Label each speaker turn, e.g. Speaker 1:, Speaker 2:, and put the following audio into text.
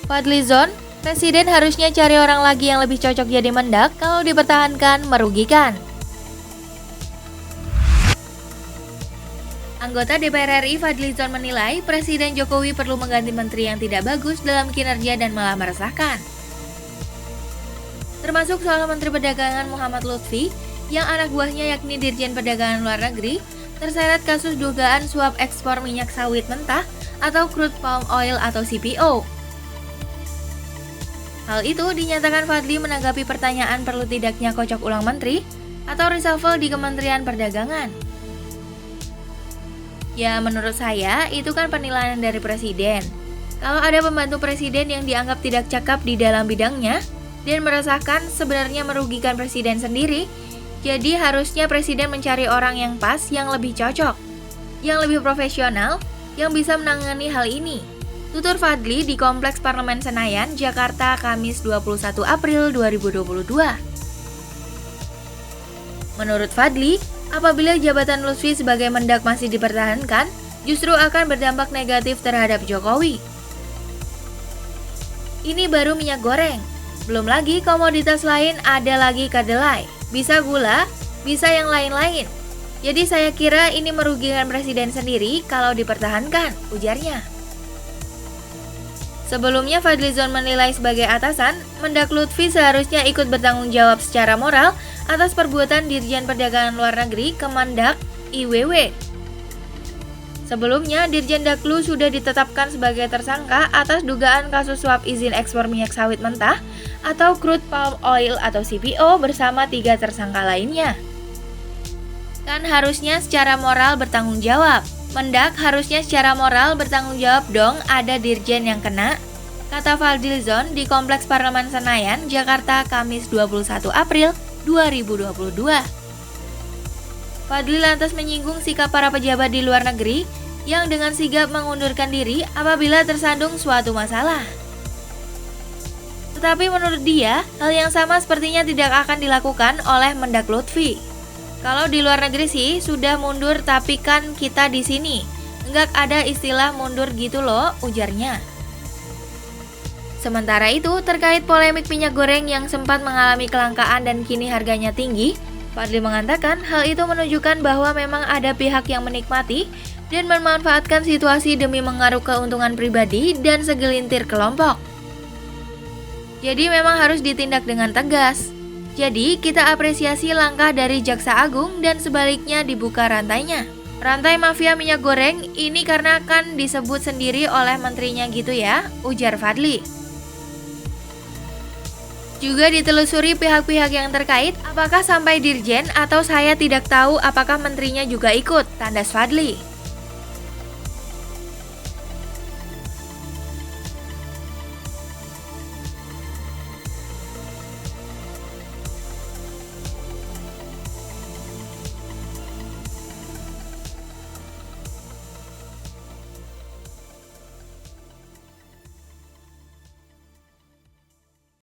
Speaker 1: Fadlizon, Presiden harusnya cari orang lagi yang lebih cocok jadi Mendak, kalau dipertahankan merugikan. Anggota DPR RI Fadlizon menilai Presiden Jokowi perlu mengganti menteri yang tidak bagus dalam kinerja dan malah meresahkan. Termasuk soal Menteri Perdagangan Muhammad Lutfi, yang anak buahnya yakni Dirjen Perdagangan Luar Negeri, terseret kasus dugaan suap ekspor minyak sawit mentah atau crude palm oil atau CPO. Hal itu dinyatakan Fadli menanggapi pertanyaan perlu tidaknya kocok ulang menteri atau reshuffle di Kementerian Perdagangan. Ya, menurut saya itu kan penilaian dari Presiden. Kalau ada pembantu Presiden yang dianggap tidak cakap di dalam bidangnya dan meresahkan, sebenarnya merugikan Presiden sendiri. Jadi harusnya Presiden mencari orang yang pas, yang lebih cocok, yang lebih profesional, yang bisa menangani hal ini. Tutur Fadli di Kompleks Parlemen Senayan, Jakarta, Kamis 21 April 2022. Menurut Fadli, apabila jabatan Lutfi sebagai Mendak masih dipertahankan, justru akan berdampak negatif terhadap Jokowi. Ini baru minyak goreng, belum lagi komoditas lain, ada lagi kedelai, bisa gula, bisa yang lain-lain. Jadi saya kira ini merugikan Presiden sendiri kalau dipertahankan, ujarnya. Sebelumnya Fadlizon menilai sebagai atasan, Mendak Lutfi seharusnya ikut bertanggung jawab secara moral atas perbuatan Dirjen Perdagangan Luar Negeri Kemendak IWW. Sebelumnya, Dirjen Daklu sudah ditetapkan sebagai tersangka atas dugaan kasus suap izin ekspor minyak sawit mentah atau crude palm oil atau CPO bersama 3 tersangka lainnya. Kan harusnya secara moral bertanggung jawab. Mendak harusnya secara moral bertanggung jawab dong, ada dirjen yang kena, kata Fadlizon di Kompleks Parlemen Senayan, Jakarta, Kamis 21 April 2022. Fadli lantas menyinggung sikap para pejabat di luar negeri yang dengan sigap mengundurkan diri apabila tersandung suatu masalah. Tetapi menurut dia, hal yang sama sepertinya tidak akan dilakukan oleh Mendak Lutfi. Kalau di luar negeri sih sudah mundur, tapi kan kita di sini enggak ada istilah mundur gitu loh, ujarnya. Sementara itu, terkait polemik minyak goreng yang sempat mengalami kelangkaan dan kini harganya tinggi, Fadli mengatakan hal itu menunjukkan bahwa memang ada pihak yang menikmati dan memanfaatkan situasi demi mengaruk keuntungan pribadi dan segelintir kelompok. Jadi memang harus ditindak dengan tegas. Jadi kita apresiasi langkah dari Jaksa Agung dan sebaliknya dibuka rantainya. Rantai mafia minyak goreng ini karena kan disebut sendiri oleh menterinya gitu ya, ujar Fadli. Juga ditelusuri pihak-pihak yang terkait, apakah sampai dirjen atau saya tidak tahu apakah menterinya juga ikut, tandas Fadli.